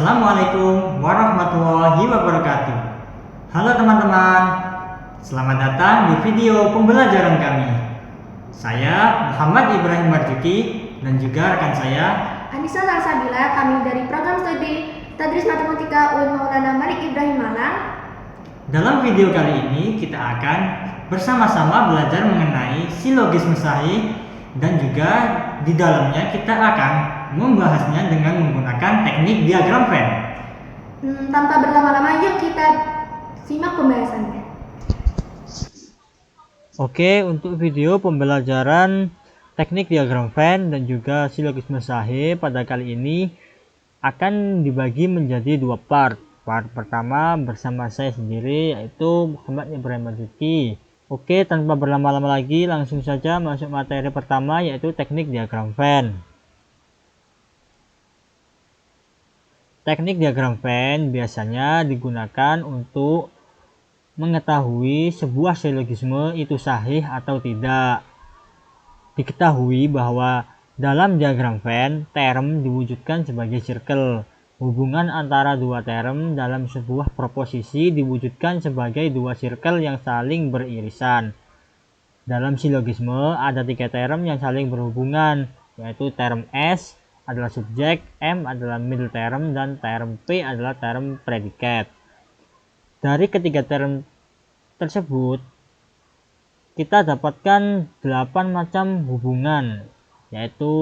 Assalamualaikum warahmatullahi wabarakatuh. Halo teman-teman, selamat datang di video pembelajaran kami. Saya Muhammad Ibrahim Marjuki dan juga rekan saya Anissa Salsabila, kami dari program studi Tadris Matematika UIN Maulana Malik Ibrahim Malang. Dalam video kali ini kita akan bersama-sama belajar mengenai silogisme sahih dan juga di dalamnya kita akan membahasnya dengan menggunakan teknik diagram Venn. Tanpa berlama-lama, yuk kita simak pembahasannya. Oke, untuk video pembelajaran teknik diagram Venn dan juga silogisme sahih pada kali ini akan dibagi menjadi dua part. Part pertama bersama saya sendiri, yaitu Muhammad Ibrahim Marjuki. Oke, tanpa berlama-lama lagi langsung saja masuk materi pertama, yaitu teknik diagram Venn. Teknik diagram Venn biasanya digunakan untuk mengetahui sebuah silogisme itu sahih atau tidak. Diketahui bahwa dalam diagram Venn, term diwujudkan sebagai circle. Hubungan antara dua term dalam sebuah proposisi diwujudkan sebagai dua circle yang saling beririsan. Dalam silogisme ada tiga term yang saling berhubungan, yaitu term S adalah subjek, M adalah middle term, dan term P adalah term predikat. Dari ketiga term tersebut kita dapatkan 8 macam hubungan, yaitu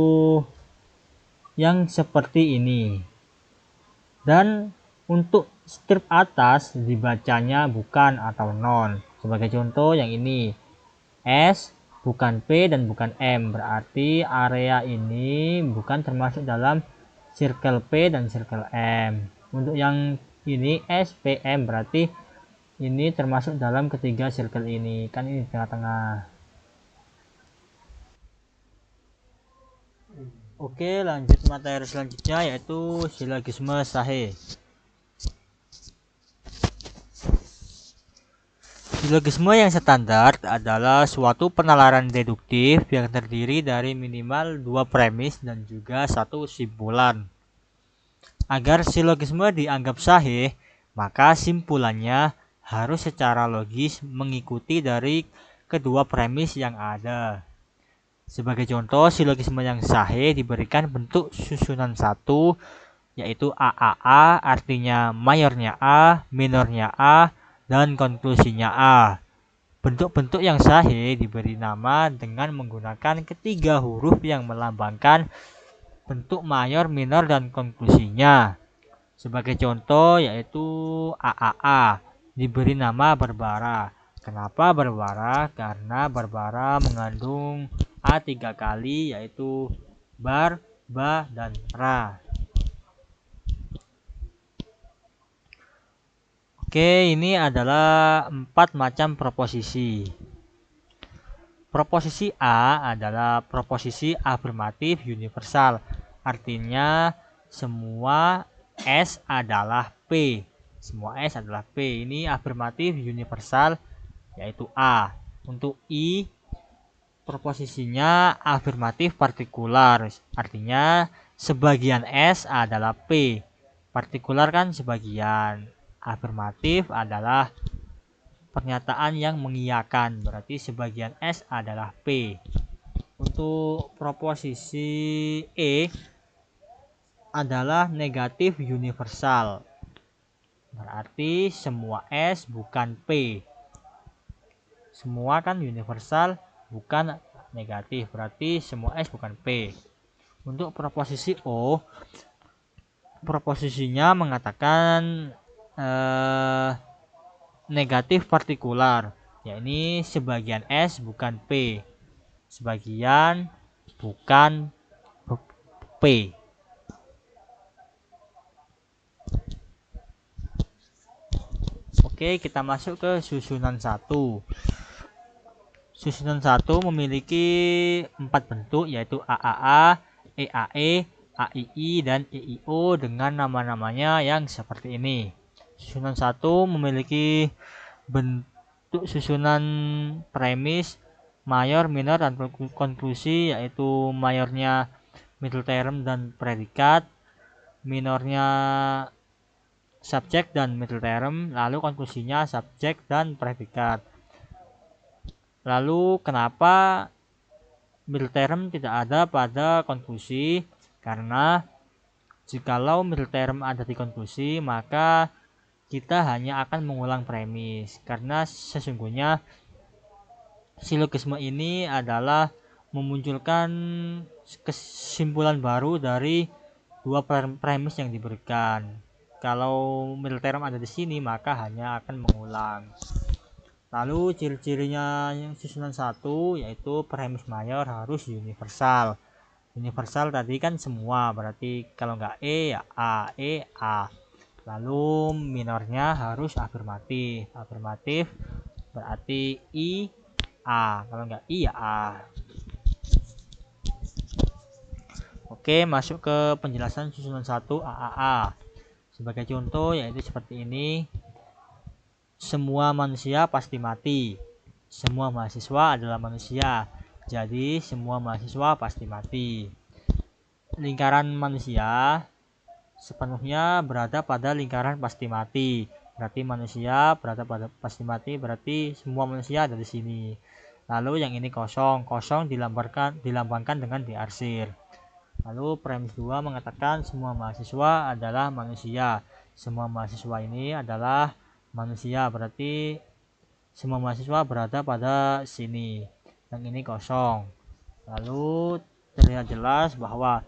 yang seperti ini. Dan untuk strip atas dibacanya bukan atau non. Sebagai contoh yang ini, S bukan P dan bukan M, berarti area ini bukan termasuk dalam circle P dan circle M. Untuk yang ini S, P, M, berarti ini termasuk dalam ketiga circle ini, kan ini di tengah-tengah. Oke, lanjut materi selanjutnya, yaitu silogisme sahih. Silogisme yang standar adalah suatu penalaran deduktif yang terdiri dari minimal 2 premis dan juga 1 simpulan. Agar silogisme dianggap sahih, maka simpulannya harus secara logis mengikuti dari kedua premis yang ada. Sebagai contoh, silogisme yang sahih diberikan bentuk susunan 1, yaitu AAA, artinya mayornya A, minornya A, dan konklusinya A. Bentuk-bentuk yang sahih diberi nama dengan menggunakan ketiga huruf yang melambangkan bentuk mayor, minor, dan konklusinya. Sebagai contoh yaitu AAA diberi nama Barbara. Kenapa Barbara? Karena Barbara mengandung A 3 kali, yaitu bar, ba, dan ra. Oke, ini adalah 4 macam proposisi. Proposisi A adalah proposisi afirmatif universal. Artinya semua S adalah P. Semua S adalah P. Ini afirmatif universal, yaitu A. Untuk I, proposisinya afirmatif partikular. Artinya sebagian S adalah P. Partikular kan sebagian. Afirmatif adalah pernyataan yang mengiyakan, berarti sebagian S adalah P. Untuk proposisi E adalah negatif universal, berarti semua S bukan P. Semua kan universal bukan negatif, berarti semua S bukan P. Untuk proposisi O, proposisinya mengatakan negatif partikular, yakni sebagian S bukan P, sebagian bukan P. Oke, kita masuk ke susunan 1. Susunan 1 memiliki 4 bentuk, yaitu AAA, EAE, AII, dan EIO dengan nama-namanya yang seperti ini. Susunan 1 memiliki bentuk susunan premis, mayor, minor, dan konklusi, yaitu mayornya middle term dan predikat. minornya subjek dan middle term, lalu konklusinya subjek dan predikat. Lalu kenapa middle term tidak ada pada konklusi? Karena jikalau middle term ada di konklusi, maka kita hanya akan mengulang premis, karena sesungguhnya silogisme ini adalah memunculkan kesimpulan baru dari dua premis yang diberikan. Kalau middle term ada di sini, maka hanya akan mengulang. Lalu ciri-cirinya yang susunan 1 yaitu premis mayor harus universal. Universal tadi kan semua, berarti kalau nggak E ya A, E, A. Lalu minornya harus afirmatif. Afirmatif berarti I, A. Kalau nggak I ya A. Oke, masuk ke penjelasan susunan 1 AAA. Sebagai contoh yaitu seperti ini. Semua manusia pasti mati. Semua mahasiswa adalah manusia. Jadi semua mahasiswa pasti mati. Lingkaran manusia sepenuhnya berada pada lingkaran pasti mati. Berarti manusia berada pada pasti mati, berarti semua manusia ada di sini. Lalu yang ini kosong. Kosong dilambangkan dengan diarsir. Lalu premis 2 mengatakan semua mahasiswa adalah manusia. Semua mahasiswa ini adalah manusia, berarti semua mahasiswa berada pada sini. Yang ini kosong. Lalu terlihat jelas bahwa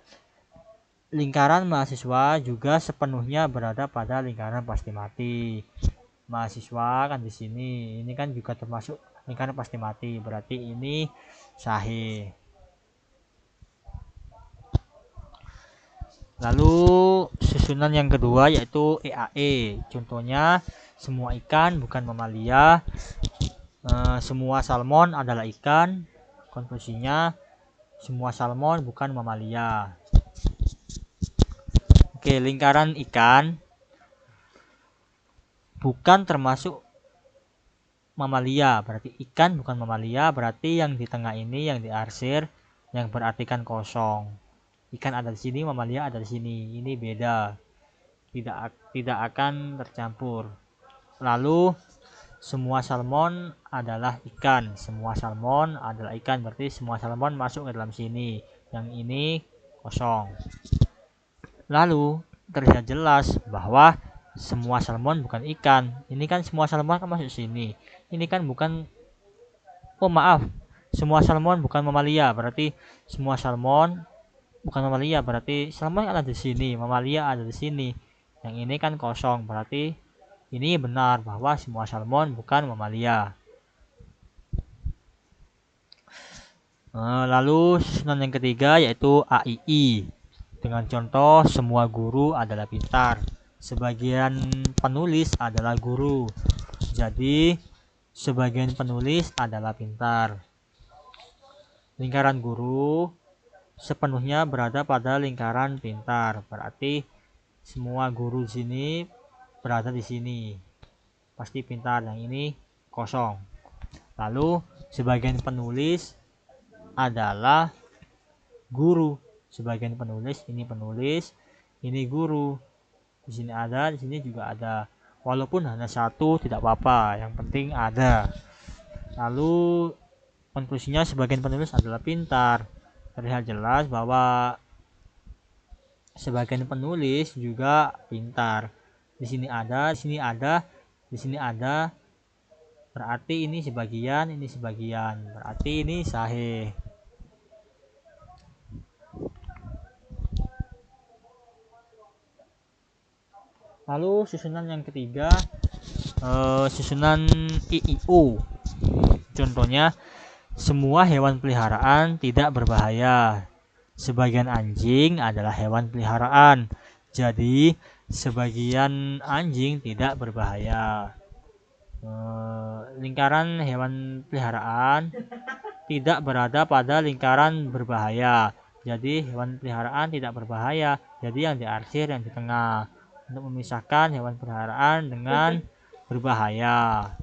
lingkaran mahasiswa juga sepenuhnya berada pada lingkaran pasti mati. Mahasiswa kan di sini, ini kan juga termasuk lingkaran pasti mati, berarti ini sahih. Lalu susunan yang kedua yaitu EAE. Contohnya semua ikan bukan mamalia. Semua salmon adalah ikan. Konklusinya semua salmon bukan mamalia. Oke, lingkaran ikan bukan termasuk mamalia, berarti ikan bukan mamalia, berarti yang di tengah ini yang diarsir yang berartikan kosong. Ikan ada di sini, mamalia ada di sini. Ini beda. Tidak akan tercampur. Lalu semua salmon adalah ikan. Semua salmon adalah ikan, berarti semua salmon masuk ke dalam sini. Yang ini kosong. Lalu terlihat jelas bahwa semua salmon bukan ikan. Ini kan semua salmon kan masuk sini. Ini kan bukan, oh maaf, semua salmon bukan mamalia, berarti semua salmon bukan mamalia, berarti salmon ada di sini, mamalia ada di sini. Yang ini kan kosong, berarti ini benar bahwa semua salmon bukan mamalia. Lalu susunan yang ketiga yaitu AII. Dengan contoh semua guru adalah pintar. Sebagian penulis adalah guru. Jadi sebagian penulis adalah pintar. Lingkaran guru sepenuhnya berada pada lingkaran pintar, berarti semua guru sini berada di sini, pasti pintar. Yang ini kosong. Lalu sebagian penulis adalah guru. Sebagian penulis, ini guru. Di sini ada, di sini juga ada. Walaupun hanya satu tidak apa-apa, yang penting ada. Lalu konklusinya sebagian penulis adalah pintar. Terlihat jelas bahwa sebagian penulis juga pintar. Di sini ada, di sini ada, di sini ada. Berarti ini sebagian, berarti ini sahih. Lalu susunan yang ketiga, susunan IIO. Contohnya semua hewan peliharaan tidak berbahaya. Sebagian anjing adalah hewan peliharaan. Jadi sebagian anjing tidak berbahaya. Lingkaran hewan peliharaan tidak berada pada lingkaran berbahaya. Jadi hewan peliharaan tidak berbahaya. Jadi yang diarsir yang di tengah untuk memisahkan hewan peliharaan dengan berbahaya.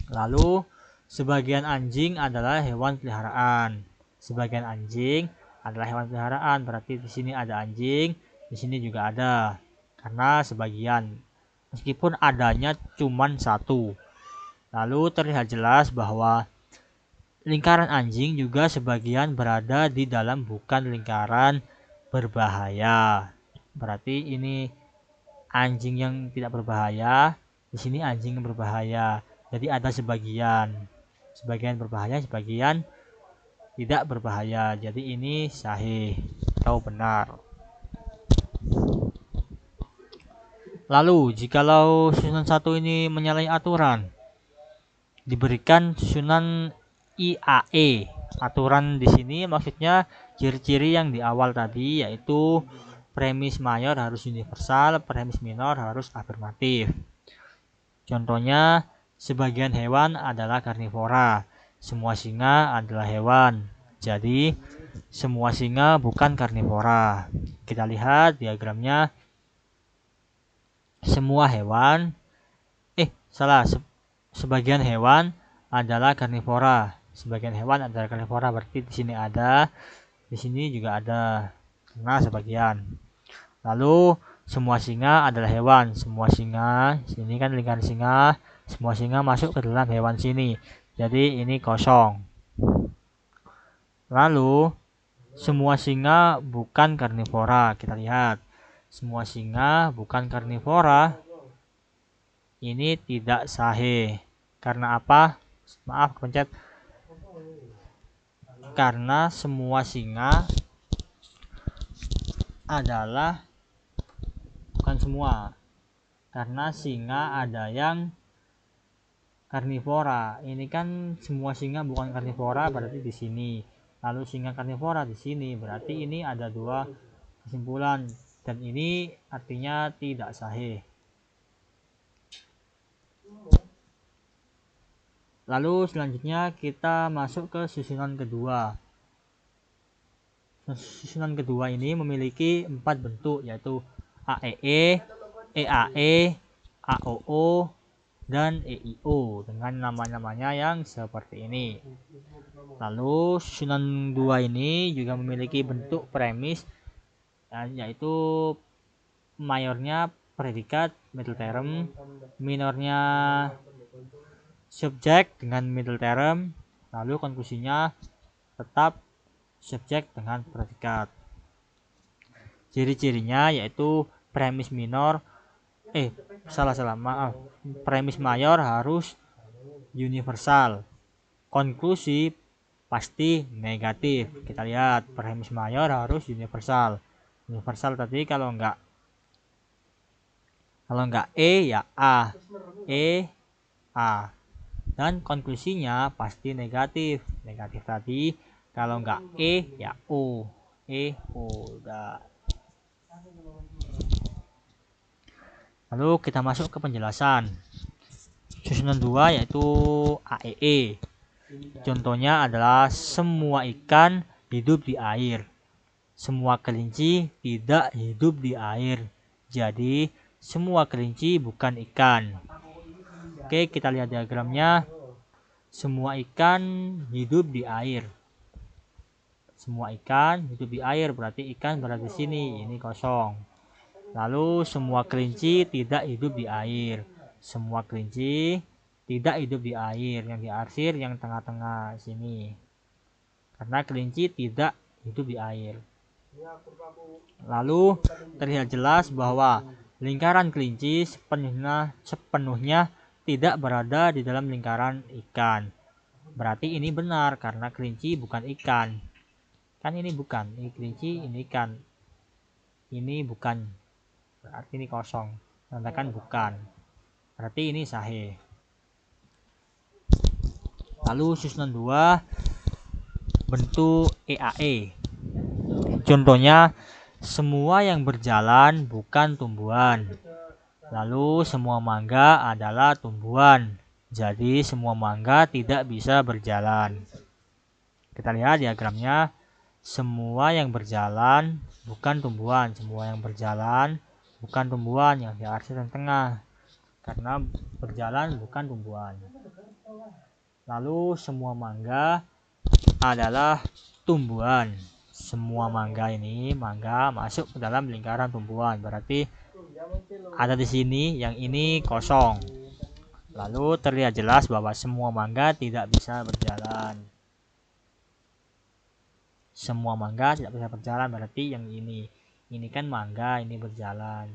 Lalu sebagian anjing adalah hewan peliharaan. Sebagian anjing adalah hewan peliharaan, berarti di sini ada anjing, Di sini juga ada, karena sebagian, meskipun adanya cuman satu. Lalu terlihat jelas bahwa lingkaran anjing juga sebagian berada di dalam bukan lingkaran berbahaya. Berarti ini anjing yang tidak berbahaya, di sini anjing yang berbahaya. Jadi ada sebagian berbahaya, sebagian tidak berbahaya. Jadi ini sahih atau benar. Lalu, jikalau susunan 1 ini menyalahi aturan, diberikan susunan IAE. Aturan di sini maksudnya ciri-ciri yang di awal tadi, yaitu premis mayor harus universal, premis minor harus afirmatif. Contohnya, sebagian hewan adalah karnivora, semua singa adalah hewan. Jadi, semua singa bukan karnivora. Kita lihat diagramnya. Semua hewan sebagian hewan adalah karnivora. Sebagian hewan adalah karnivora, berarti di sini ada, di sini juga ada, karena sebagian. Lalu semua singa adalah hewan. Semua singa, sini kan lingkaran singa, semua singa masuk ke dalam hewan sini. Jadi ini kosong. Lalu semua singa bukan karnivora. Kita lihat. Semua singa bukan karnivora. Ini tidak sahih. Karena apa? Maaf, kepencet. Karena semua singa adalah, bukan semua. Karena singa ada yang karnivora. Ini kan semua singa bukan karnivora, berarti di sini. Lalu singa karnivora di sini. Berarti ini ada dua kesimpulan, dan ini artinya tidak sahih. Lalu selanjutnya kita masuk ke susunan kedua. Susunan kedua ini memiliki 4 bentuk, yaitu AEE, EAE, AOO, dan EIO dengan nama-namanya yang seperti ini. Lalu susunan 2 ini juga memiliki bentuk premis, yaitu mayornya predikat middle term, minornya subjek dengan middle term, lalu konklusinya tetap subjek dengan predikat. Ciri-cirinya yaitu premis minor, premis mayor harus universal, konklusi pasti negatif. Kita lihat, premis mayor harus universal. Universal tadi kalau enggak E ya A, A. Dan konklusinya pasti negatif. Negatif tadi kalau enggak E ya O, udah. Lalu kita masuk ke penjelasan. Susunan 2 yaitu AEE. Contohnya adalah semua ikan hidup di air. Semua kelinci tidak hidup di air. Jadi semua kelinci bukan ikan. Oke, kita lihat diagramnya. Semua ikan hidup di air. Semua ikan hidup di air, berarti ikan berada di sini, ini kosong. Lalu semua kelinci tidak hidup di air. Semua kelinci tidak hidup di air, yang diarsir yang tengah-tengah sini. Karena kelinci tidak hidup di air. Lalu terlihat jelas bahwa lingkaran kelinci sepenuhnya tidak berada di dalam lingkaran ikan. Berarti ini benar karena kelinci bukan ikan. Kan ini bukan, ini kelinci, ini ikan. Ini bukan. Berarti ini kosong. Tandanya bukan. Berarti ini sahih. Lalu susunan 2 bentuk EAE. Contohnya semua yang berjalan bukan tumbuhan. Lalu semua mangga adalah tumbuhan. Jadi semua mangga tidak bisa berjalan. Kita lihat diagramnya. Semua yang berjalan bukan tumbuhan. Semua yang berjalan bukan tumbuhan, yang diarsir di tengah. Karena berjalan bukan tumbuhan. Lalu semua mangga adalah tumbuhan. semua mangga masuk ke dalam lingkaran perempuan, berarti ada di sini, yang ini kosong. Lalu terlihat jelas bahwa semua mangga tidak bisa berjalan. Semua mangga tidak bisa berjalan, berarti yang ini kan mangga, ini berjalan.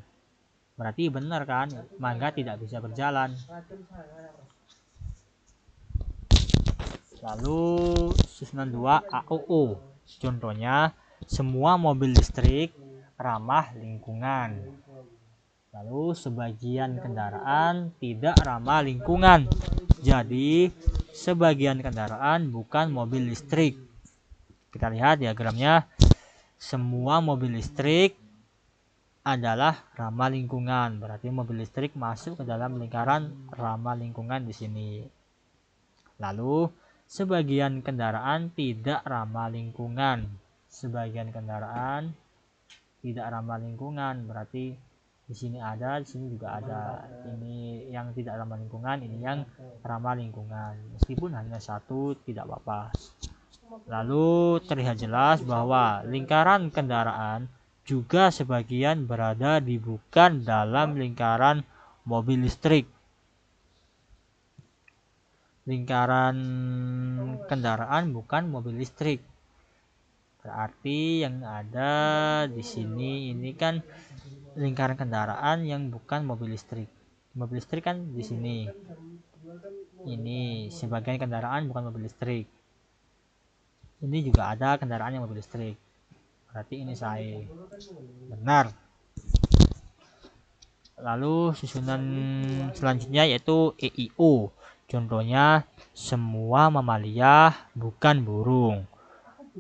Berarti benar kan, mangga tidak bisa berjalan. Lalu susunan 2 AOO. Contohnya, semua mobil listrik ramah lingkungan. Lalu sebagian kendaraan tidak ramah lingkungan. Jadi sebagian kendaraan bukan mobil listrik. Kita lihat diagramnya. Semua mobil listrik adalah ramah lingkungan. Berarti mobil listrik masuk ke dalam lingkaran ramah lingkungan di sini. Lalu sebagian kendaraan tidak ramah lingkungan. Sebagian kendaraan tidak ramah lingkungan, berarti di sini ada, di sini juga ada. Ini yang tidak ramah lingkungan, ini yang ramah lingkungan. Meskipun hanya satu tidak apa-apa. Lalu terlihat jelas bahwa lingkaran kendaraan juga sebagian berada di bukan dalam lingkaran mobil listrik. Lingkaran kendaraan bukan mobil listrik. Berarti yang ada di sini ini kan lingkaran kendaraan yang bukan mobil listrik. Mobil listrik kan di sini. Ini sebagian kendaraan bukan mobil listrik. Ini juga ada kendaraan yang mobil listrik. Berarti ini saya benar. Lalu susunan selanjutnya yaitu EIO. Contohnya, semua mamalia bukan burung.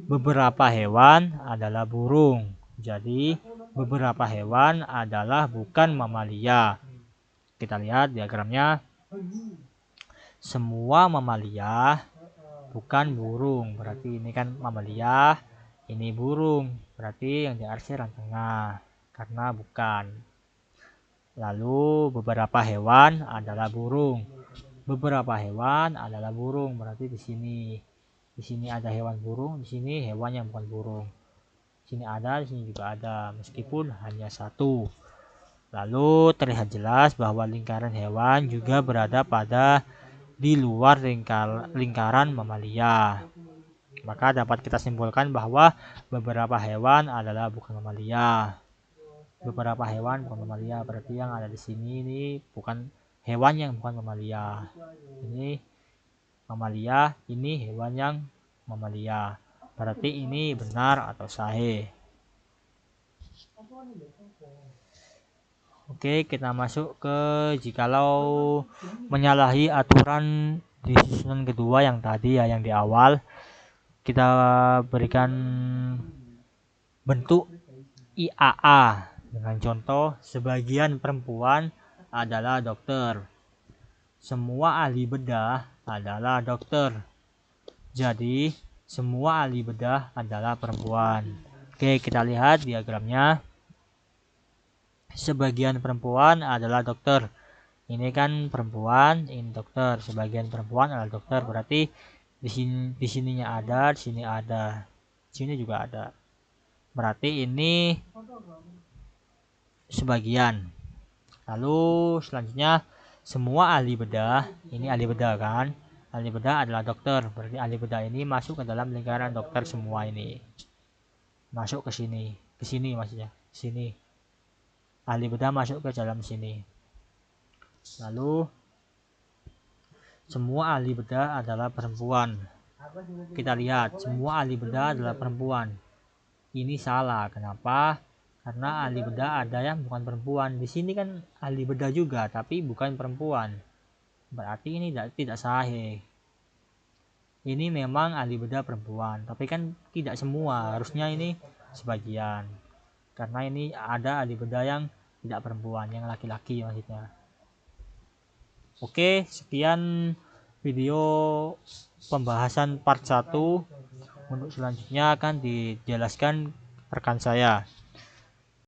Beberapa hewan adalah burung. Jadi, beberapa hewan adalah bukan mamalia. Kita lihat diagramnya. Semua mamalia bukan burung. Berarti ini kan mamalia, ini burung. Berarti yang diarsir tengah karena bukan. Lalu beberapa hewan adalah burung. Beberapa hewan adalah burung, berarti di sini. Di sini ada hewan burung, di sini hewan yang bukan burung. Di sini ada, di sini juga ada, meskipun hanya satu. Lalu terlihat jelas bahwa lingkaran hewan juga berada pada di luar lingkaran mamalia. Maka dapat kita simpulkan bahwa beberapa hewan adalah bukan mamalia. Beberapa hewan bukan mamalia, berarti yang ada di sini ini bukan hewan yang bukan mamalia. Ini mamalia, ini hewan yang mamalia. Berarti ini benar atau sahih. Oke, kita masuk ke jikalau menyalahi aturan di susunan kedua yang tadi ya, yang di awal. Kita berikan bentuk IAA dengan contoh sebagian perempuan adalah dokter. Semua ahli bedah adalah dokter. Jadi, semua ahli bedah adalah perempuan. Oke, kita lihat diagramnya. Sebagian perempuan adalah dokter. Ini kan perempuan, ini dokter. Sebagian perempuan adalah dokter. Berarti di sininya ada, di sini ada. Di sini juga ada. Berarti ini sebagian. Lalu selanjutnya semua ahli bedah, ini ahli bedah kan, ahli bedah adalah dokter, berarti ahli bedah ini masuk ke dalam lingkaran dokter semua ini, masuk ke sini maksudnya, sini, ahli bedah masuk ke dalam sini. Lalu semua ahli bedah adalah perempuan. Kita lihat semua ahli bedah adalah perempuan. Ini salah, kenapa? Karena ahli bedah ada yang bukan perempuan. Di sini kan ahli bedah juga, tapi bukan perempuan. Berarti ini tidak sahih. Ini memang ahli bedah perempuan, tapi kan tidak semua. Harusnya ini sebagian. Karena ini ada ahli bedah yang tidak perempuan, yang laki-laki maksudnya. Oke, sekian video pembahasan part 1. Untuk selanjutnya akan dijelaskan rekan saya.